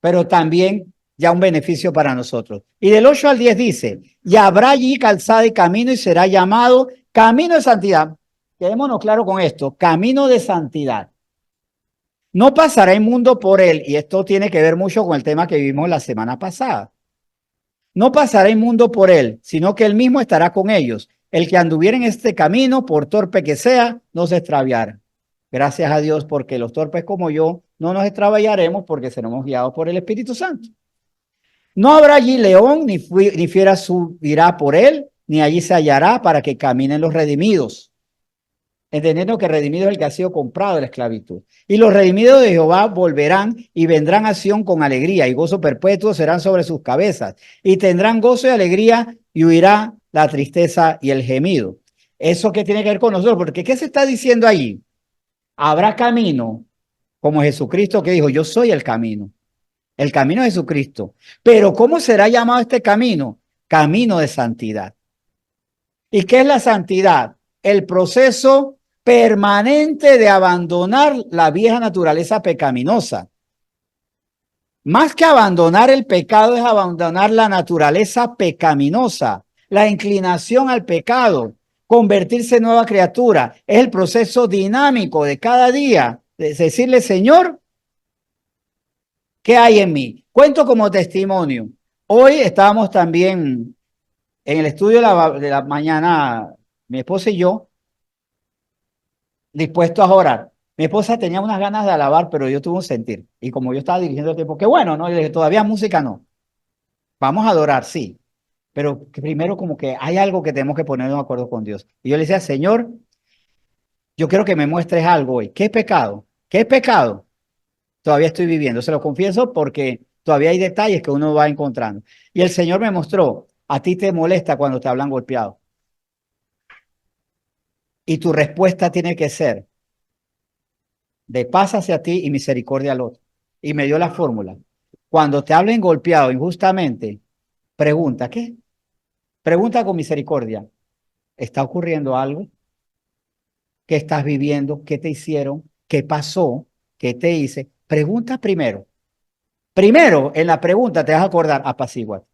pero también ya un beneficio para nosotros. Y del 8 al 10 dice, y habrá allí calzada y camino y será llamado camino de santidad. Quedémonos claro con esto, camino de santidad. No pasará inmundo por él, y esto tiene que ver mucho con el tema que vimos la semana pasada. No pasará inmundo por él, sino que él mismo estará con ellos. El que anduviera en este camino, por torpe que sea, no se extraviará. Gracias a Dios, porque los torpes como yo no nos extraviaremos porque seremos guiados por el Espíritu Santo. No habrá allí león, ni fiera subirá por él, ni allí se hallará para que caminen los redimidos. Entendiendo que redimido es el que ha sido comprado de la esclavitud. Y los redimidos de Jehová volverán y vendrán a Sión con alegría, y gozo perpetuo serán sobre sus cabezas. Y tendrán gozo y alegría, y huirá la tristeza y el gemido. ¿Eso qué tiene que ver con nosotros? Porque ¿qué se está diciendo allí? Habrá camino, como Jesucristo que dijo, yo soy el camino. El camino de Jesucristo. Pero ¿cómo será llamado este camino? Camino de santidad. ¿Y qué es la santidad? El proceso permanente de abandonar la vieja naturaleza pecaminosa. Más que abandonar el pecado es abandonar la naturaleza pecaminosa, la inclinación al pecado, convertirse en nueva criatura. Es el proceso dinámico de cada día, de decirle, Señor, ¿Qué hay en mí? Cuento como testimonio. Hoy estábamos también en el estudio de la mañana, mi esposa y yo, dispuestos a orar. Mi esposa tenía unas ganas de alabar, pero yo tuve un sentir. Y como yo estaba dirigiendo el tiempo, qué bueno, ¿no? Y le dije, todavía música no. Vamos a adorar, sí. Pero que primero como que hay algo que tenemos que ponernos de acuerdo con Dios. Y yo le decía, Señor, yo quiero que me muestres algo hoy. ¿Qué es pecado? ¿Qué es pecado? Todavía estoy viviendo. Se lo confieso porque todavía hay detalles que uno va encontrando. Y el Señor me mostró, a ti te molesta cuando te hablan golpeado. Y tu respuesta tiene que ser de paz hacia ti y misericordia al otro. Y me dio la fórmula. Cuando te hablen golpeado injustamente, pregunta, ¿qué? Pregunta con misericordia. ¿Está ocurriendo algo? ¿Qué estás viviendo? ¿Qué te hicieron? ¿Qué pasó? ¿Qué te hice? Pregunta primero. Primero, en la pregunta te vas a acordar, apaciguar.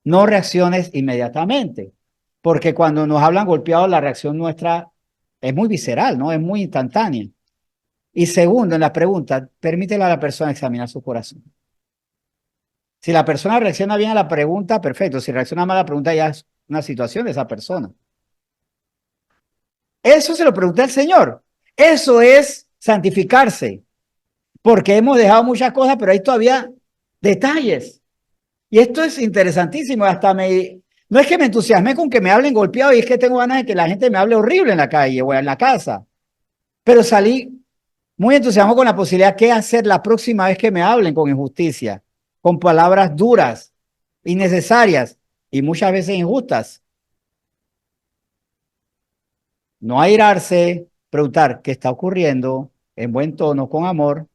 No reacciones inmediatamente, porque cuando nos hablan golpeados, la reacción nuestra es muy visceral, ¿no? Es muy instantánea. Y segundo, en la pregunta, permítele a la persona examinar su corazón. Si la persona reacciona bien a la pregunta, perfecto. Si reacciona mal a la pregunta, ya es una situación de esa persona. Eso se lo pregunté al Señor. Eso es santificarse, porque hemos dejado muchas cosas, pero hay todavía detalles. Y esto es interesantísimo. No es que me entusiasme con que me hablen golpeado y es que tengo ganas de que la gente me hable horrible en la calle o en la casa. Pero salí muy entusiasmado con la posibilidad de qué hacer la próxima vez que me hablen con injusticia, con palabras duras, innecesarias y muchas veces injustas. No airarse, preguntar qué está ocurriendo en buen tono, con amor,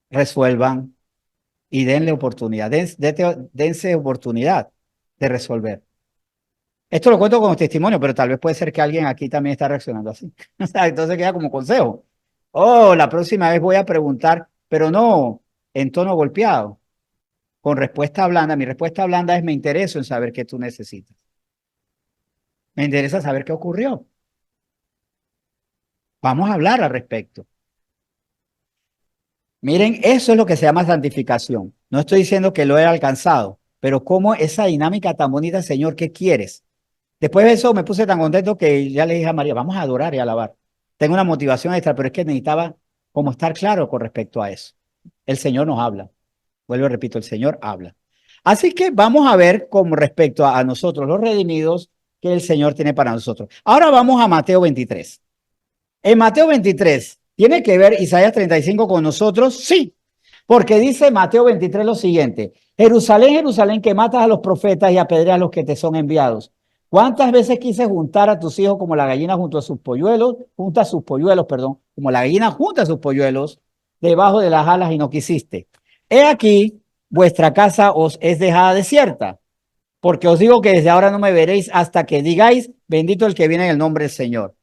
resuelvan y denle oportunidad, dense oportunidad de resolver. Esto lo cuento como testimonio, pero tal vez puede ser que alguien aquí también está reaccionando así. O sea, entonces queda como consejo. Oh, la próxima vez voy a preguntar, pero no en tono golpeado, con respuesta blanda. Mi respuesta blanda es: me intereso en saber qué tú necesitas. Me interesa saber qué ocurrió. Vamos a hablar al respecto. Miren, eso es lo que se llama santificación. No estoy diciendo que lo he alcanzado, pero cómo esa dinámica tan bonita, Señor, ¿qué quieres? Después de eso me puse tan contento que ya le dije a María, vamos a adorar y alabar. Tengo una motivación extra, pero es que necesitaba como estar claro con respecto a eso. El Señor nos habla. Vuelvo y repito, el Señor habla. Así que vamos a ver con respecto a nosotros los redimidos que el Señor tiene para nosotros. Ahora vamos a Mateo 23. En Mateo 23, ¿tiene que ver Isaías 35 con nosotros? Sí, porque dice Mateo 23 lo siguiente: Jerusalén, Jerusalén, que matas a los profetas y apedreas a los que te son enviados. ¿Cuántas veces quise juntar a tus hijos como la gallina junto a sus polluelos, junta a sus polluelos, perdón, como la gallina junta a sus polluelos debajo de las alas y no quisiste? He aquí, vuestra casa os es dejada desierta, porque os digo que desde ahora no me veréis hasta que digáis, bendito el que viene en el nombre del Señor.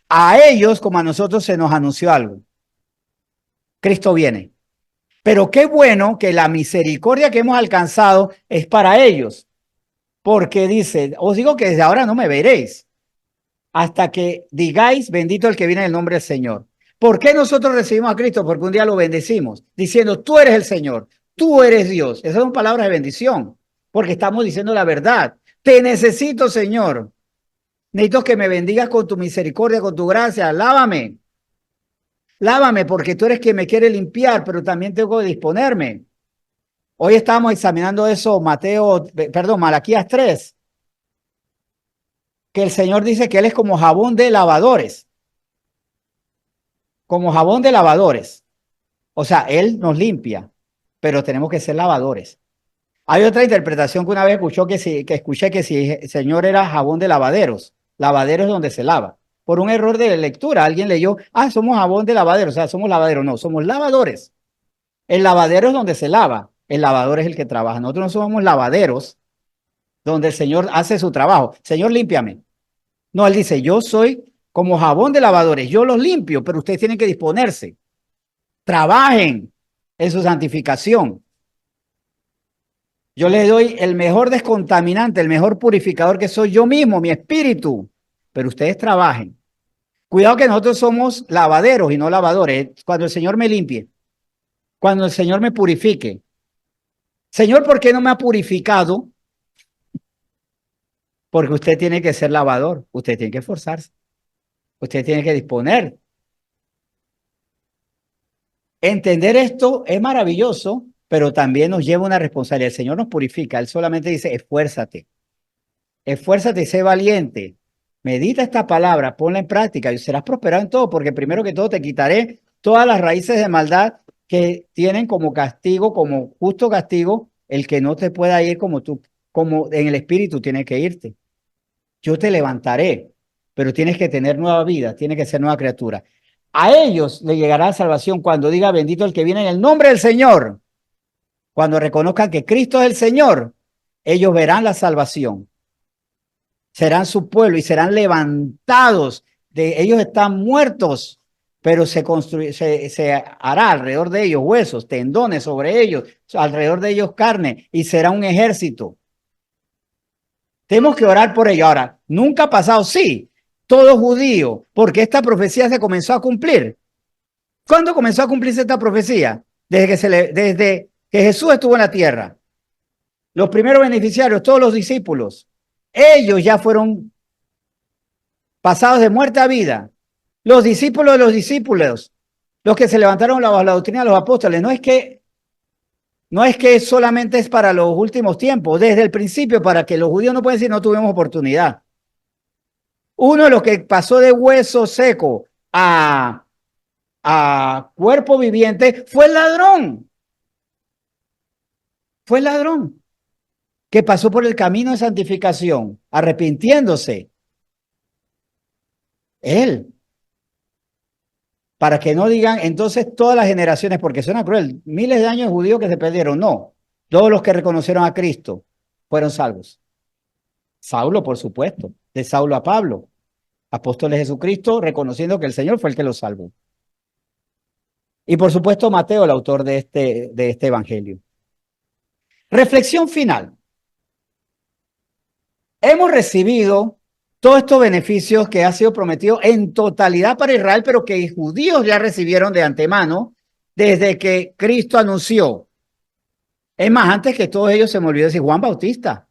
A ellos, como a nosotros, se nos anunció algo. Cristo viene. Pero qué bueno que la misericordia que hemos alcanzado es para ellos, porque dice, os digo que desde ahora no me veréis, hasta que digáis, bendito el que viene en el nombre del Señor. ¿Por qué nosotros recibimos a Cristo? Porque un día lo bendecimos, diciendo, tú eres el Señor, tú eres Dios. Esas son palabras de bendición, porque estamos diciendo la verdad. Te necesito, Señor. Necesito que me bendigas con tu misericordia, con tu gracia. Lávame. Lávame porque tú eres quien me quiere limpiar, pero también tengo que disponerme. Hoy estamos examinando eso, Malaquías 3, que el Señor dice que Él es como jabón de lavadores, como jabón de lavadores. O sea, Él nos limpia, pero tenemos que ser lavadores. Hay otra interpretación que una vez escuché que si el Señor era jabón de lavaderos, lavaderos donde se lava. Por un error de lectura, alguien leyó, somos jabón de lavaderos, o sea, somos lavaderos. No, somos lavadores. El lavadero es donde se lava, el lavador es el que trabaja. Nosotros no somos lavaderos donde el Señor hace su trabajo. Señor, límpiame. No, Él dice, yo soy como jabón de lavadores, yo los limpio, pero ustedes tienen que disponerse. Trabajen en su santificación. Yo les doy el mejor descontaminante, el mejor purificador que soy yo mismo, mi espíritu, pero ustedes trabajen. Cuidado que nosotros somos lavaderos y no lavadores. Cuando el Señor me limpie, cuando el Señor me purifique. Señor, ¿por qué no me ha purificado? Porque usted tiene que ser lavador, usted tiene que esforzarse, usted tiene que disponer. Entender esto es maravilloso, pero también nos lleva una responsabilidad. El Señor nos purifica, Él solamente dice, esfuérzate, esfuérzate y sé valiente. Medita esta palabra, ponla en práctica y serás prosperado en todo, porque primero que todo te quitaré todas las raíces de maldad que tienen como castigo, como justo castigo, el que no te pueda ir como tú, como en el espíritu tienes que irte. Yo te levantaré, pero tienes que tener nueva vida, tienes que ser nueva criatura. A ellos le llegará la salvación cuando diga bendito el que viene en el nombre del Señor. Cuando reconozcan que Cristo es el Señor, ellos verán la salvación. Serán su pueblo y serán levantados. Ellos están muertos, pero se hará alrededor de ellos huesos, tendones sobre ellos, alrededor de ellos carne, y será un ejército. Tenemos que orar por ello. Ahora, nunca ha pasado, sí, todo judío, porque esta profecía se comenzó a cumplir. ¿Cuándo comenzó a cumplirse esta profecía? Desde que Jesús estuvo en la tierra. Los primeros beneficiarios, todos los discípulos, ellos ya fueron pasados de muerte a vida. Los discípulos de los discípulos, los que se levantaron bajo la doctrina de los apóstoles, no es que solamente es para los últimos tiempos, desde el principio, para que los judíos no puedan decir no tuvimos oportunidad. Uno de los que pasó de hueso seco a cuerpo viviente fue el ladrón. Fue el ladrón que pasó por el camino de santificación, arrepintiéndose. Él. Para que no digan entonces todas las generaciones, porque suena cruel, miles de años judíos que se perdieron. No, todos los que reconocieron a Cristo fueron salvos. Saulo, por supuesto, de Saulo a Pablo, apóstol de Jesucristo, reconociendo que el Señor fue el que los salvó. Y por supuesto Mateo, el autor de este evangelio. Reflexión final. Hemos recibido todos estos beneficios que ha sido prometido en totalidad para Israel, pero que judíos ya recibieron de antemano desde que Cristo anunció. Es más, antes que todos ellos se me olvidó decir Juan Bautista.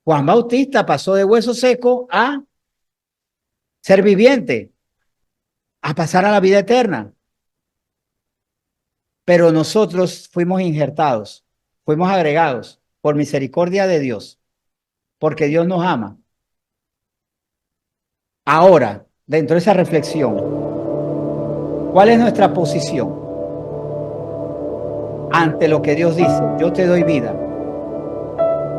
Juan Bautista pasó de hueso seco a ser viviente, a pasar a la vida eterna. Pero nosotros fuimos injertados, fuimos agregados por misericordia de Dios, porque Dios nos ama. Ahora, dentro de esa reflexión, ¿cuál es nuestra posición ante lo que Dios dice? Yo te doy vida.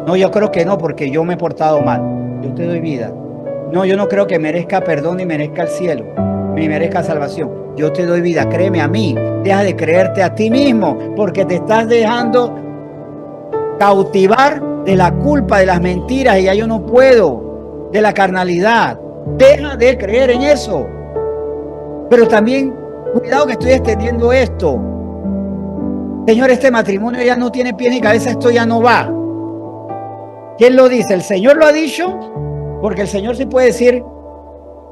No, yo creo que no, porque yo me he portado mal. Yo te doy vida. No, yo no creo que merezca perdón ni merezca el cielo, ni merezca salvación. Yo te doy vida, créeme a mí. Deja de creerte a ti mismo, porque te estás dejando cautivar de la culpa, de las mentiras, y ya yo no puedo, de la carnalidad. Deja de creer en eso. Pero también, cuidado que estoy extendiendo esto. Señor, este matrimonio ya no tiene pie ni cabeza, esto ya no va. ¿Quién lo dice? ¿El Señor lo ha dicho? Porque el Señor sí puede decir,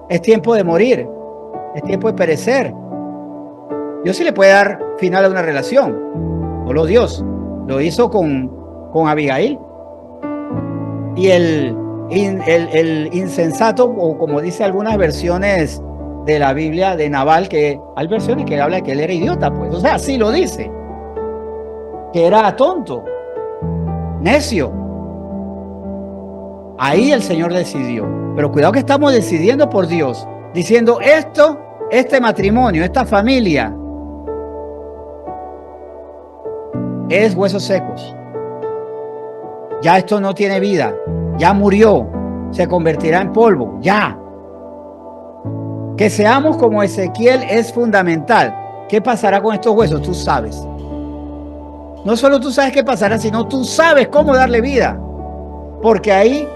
es tiempo de morir, es tiempo de perecer. Dios sí le puede dar final a una relación. Solo Dios. Lo hizo con Abigail. Y el insensato, o como dice algunas versiones de la Biblia de Nabal, que hay versiones que hablan de que él era idiota, pues. O sea, así lo dice. Que era tonto, necio. Ahí el Señor decidió. Pero cuidado que estamos decidiendo por Dios, diciendo este matrimonio, esta familia, es huesos secos. Ya esto no tiene vida. Ya murió. Se convertirá en polvo. Ya. Que seamos como Ezequiel es fundamental. ¿Qué pasará con estos huesos? Tú sabes. No solo tú sabes qué pasará, sino tú sabes cómo darle vida. Porque ahí,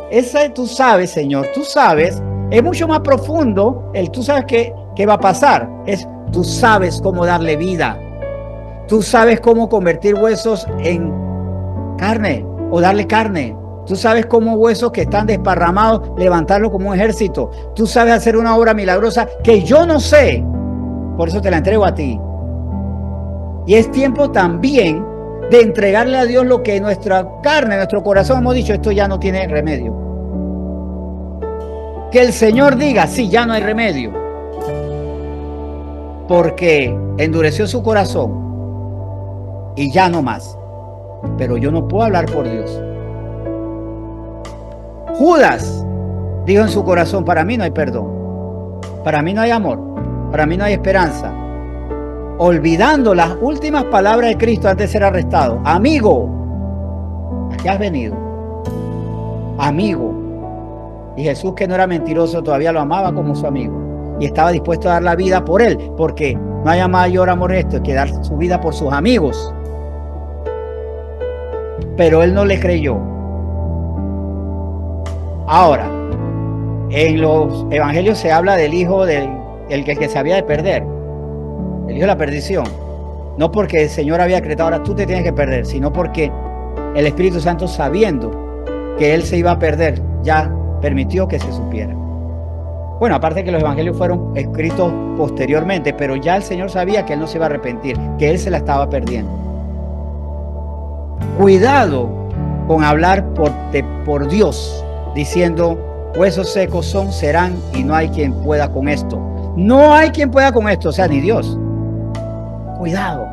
tú sabes, Señor, tú sabes, es mucho más profundo el tú sabes qué va a pasar. Tú sabes cómo darle vida. Tú sabes cómo convertir huesos en carne o darle carne. Tú sabes cómo huesos que están desparramados, levantarlos como un ejército. Tú sabes hacer una obra milagrosa que yo no sé. Por eso te la entrego a ti. Y es tiempo también de entregarle a Dios lo que nuestra carne, nuestro corazón hemos dicho, esto ya no tiene remedio. Que el Señor diga, sí, ya no hay remedio. Porque endureció su corazón y ya no más. Pero yo no puedo hablar por Dios. Judas dijo en su corazón, para mí no hay perdón, para mí no hay amor, para mí no hay esperanza. Olvidando las últimas palabras de Cristo antes de ser arrestado. Amigo, ¿a qué has venido? Amigo. Y Jesús, que no era mentiroso, todavía lo amaba como su amigo. Y estaba dispuesto a dar la vida por él, porque no haya mayor amor esto que dar su vida por sus amigos. Pero él no le creyó. Ahora, en los evangelios se habla del hijo el que se había de perder, el hijo de la perdición. No porque el Señor había decretado, ahora tú te tienes que perder, sino porque el Espíritu Santo, sabiendo que él se iba a perder, ya permitió que se supiera. Bueno, aparte que los evangelios fueron escritos posteriormente, pero ya el Señor sabía que él no se iba a arrepentir, que él se la estaba perdiendo. Cuidado con hablar por Dios, diciendo, huesos secos son, serán, y no hay quien pueda con esto. No hay quien pueda con esto, o sea, ni Dios. Cuidado.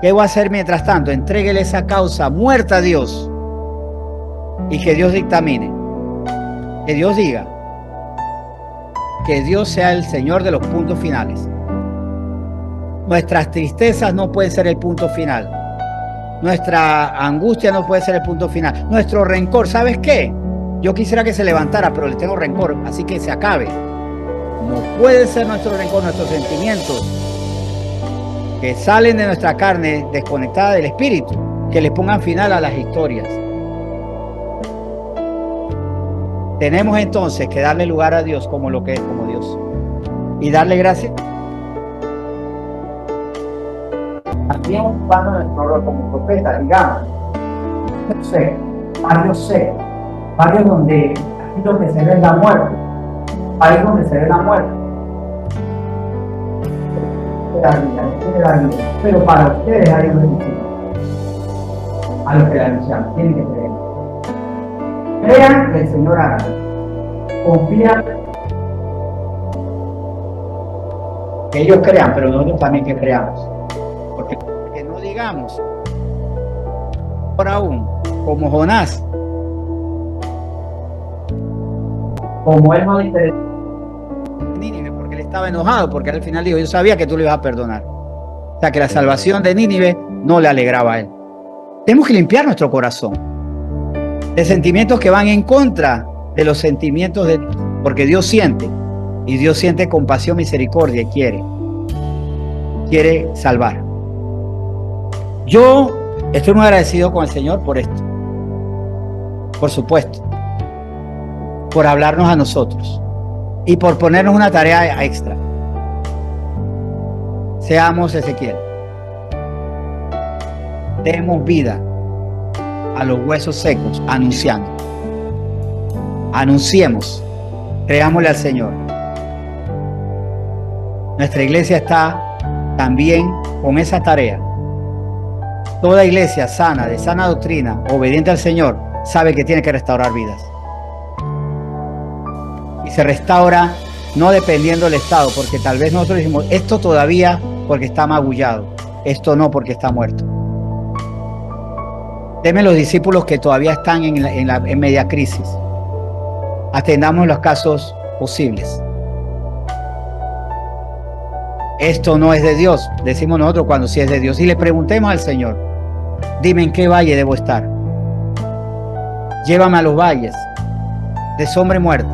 ¿Qué voy a hacer mientras tanto? Entréguele esa causa muerta a Dios y que Dios dictamine. Que Dios diga. Que Dios sea el Señor de los puntos finales. Nuestras tristezas no pueden ser el punto final. Nuestra angustia no puede ser el punto final. Nuestro rencor, ¿sabes qué? Yo quisiera que se levantara, pero le tengo rencor, así que se acabe. No puede ser nuestro rencor, nuestros sentimientos que salen de nuestra carne desconectada del espíritu, que le pongan final a las historias. Tenemos entonces que darle lugar a Dios como lo que es, como Dios, y darle gracias. También ocupando nuestro rol como profeta, digamos, no sé, barrios donde aquí donde se ve la muerte, país donde se ve la muerte. Pero para ustedes hay un beneficio. A los que la anuncian, tienen que creer. Crean que el Señor hará. Confían que ellos crean, pero nosotros también que creamos. Porque que no digamos, por aún, como Jonás, como él no le interesó Nínive, porque él estaba enojado, porque al final dijo, yo sabía que tú le ibas a perdonar. O sea, que la salvación de Nínive no le alegraba a él. Tenemos que limpiar nuestro corazón de sentimientos que van en contra de los sentimientos de Dios, porque Dios siente, y Dios siente compasión, misericordia, y quiere salvar. Yo estoy muy agradecido con el Señor por esto, por supuesto, por hablarnos a nosotros y por ponernos una tarea extra. Seamos Ezequiel. Demos vida a los huesos secos, anunciando. Anunciemos, creámosle al Señor. Nuestra iglesia está también con esa tarea. Toda iglesia sana, de sana doctrina, obediente al Señor, sabe que tiene que restaurar vidas. Y se restaura no dependiendo del estado, porque tal vez nosotros decimos, esto todavía porque está magullado, esto no porque está muerto. Deme los discípulos que todavía están en media crisis. Atendamos los casos posibles. Esto no es de Dios, decimos nosotros cuando sí es de Dios. Y le preguntemos al Señor, dime en qué valle debo estar. Llévame a los valles de sombra y muerte.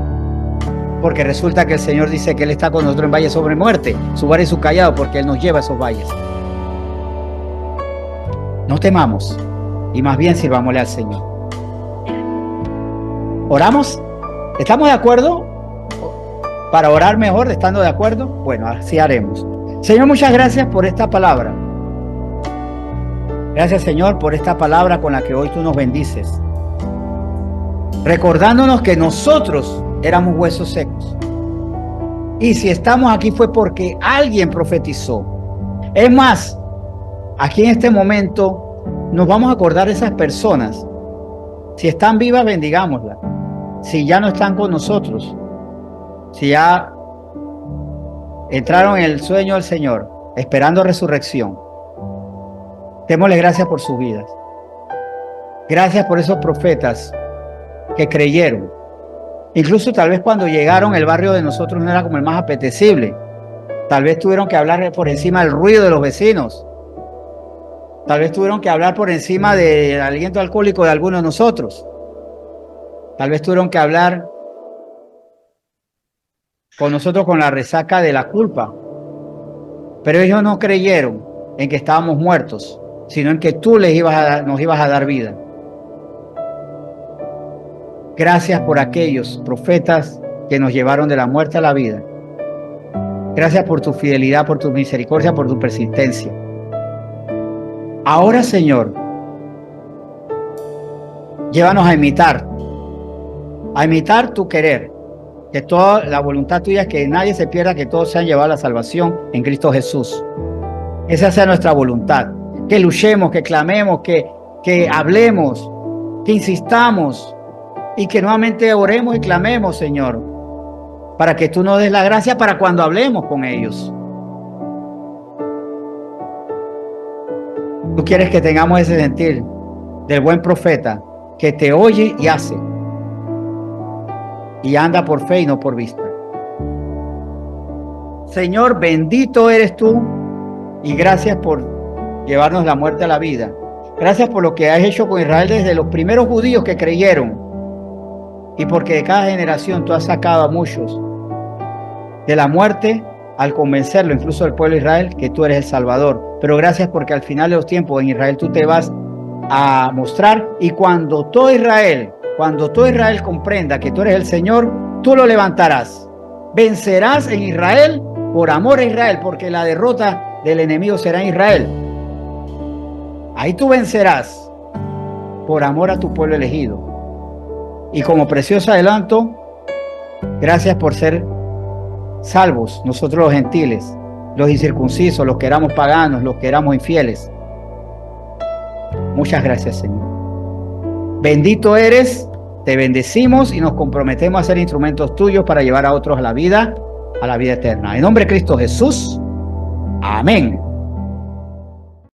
Porque resulta que el Señor dice que Él está con nosotros en valles sobre muerte, su vara y su callado, porque Él nos lleva a esos valles. No temamos. Y más bien sirvámosle al Señor. ¿Oramos? ¿Estamos de acuerdo? Para orar mejor, estando de acuerdo, bueno, así haremos. Señor, muchas gracias por esta palabra. Gracias, Señor, por esta palabra con la que hoy tú nos bendices. Recordándonos que nosotros éramos huesos secos. Y si estamos aquí fue porque alguien profetizó. Es más, aquí en este momento nos vamos a acordar de esas personas. Si están vivas, bendigámoslas. Si ya no están con nosotros, si ya entraron en el sueño del Señor, esperando resurrección, démosle gracias por sus vidas. Gracias por esos profetas que creyeron. Incluso tal vez cuando llegaron, el barrio de nosotros no era como el más apetecible. Tal vez tuvieron que hablar por encima del ruido de los vecinos. Tal vez tuvieron que hablar por encima del aliento alcohólico de algunos de nosotros. Tal vez tuvieron que hablar con nosotros con la resaca de la culpa. Pero ellos no creyeron en que estábamos muertos, sino en que tú nos ibas a dar vida. Gracias por aquellos profetas que nos llevaron de la muerte a la vida. Gracias por tu fidelidad, por tu misericordia, por tu persistencia. Ahora, Señor, llévanos a imitar tu querer, que toda la voluntad tuya es que nadie se pierda, que todos sean llevados a la salvación en Cristo Jesús. Esa sea nuestra voluntad, que luchemos, que clamemos, que hablemos, que insistamos y que nuevamente oremos y clamemos, Señor, para que tú nos des la gracia para cuando hablemos con ellos. Tú quieres que tengamos ese sentir del buen profeta que te oye y hace y anda por fe y no por vista. Señor, bendito eres tú y gracias por llevarnos la muerte a la vida. Gracias por lo que has hecho con Israel desde los primeros judíos que creyeron y porque de cada generación tú has sacado a muchos de la muerte al convencerlo, incluso al pueblo de Israel, que tú eres el Salvador. Pero gracias porque al final de los tiempos en Israel tú te vas a mostrar, y cuando todo Israel comprenda que tú eres el Señor, tú lo levantarás. Vencerás en Israel por amor a Israel, porque la derrota del enemigo será en Israel. Ahí tú vencerás por amor a tu pueblo elegido. Y como precioso adelanto, gracias por ser salvos nosotros los gentiles, los incircuncisos, los que éramos paganos, los que éramos infieles. Muchas gracias, Señor. Bendito eres, te bendecimos y nos comprometemos a ser instrumentos tuyos para llevar a otros a la vida eterna. En nombre de Cristo Jesús, amén.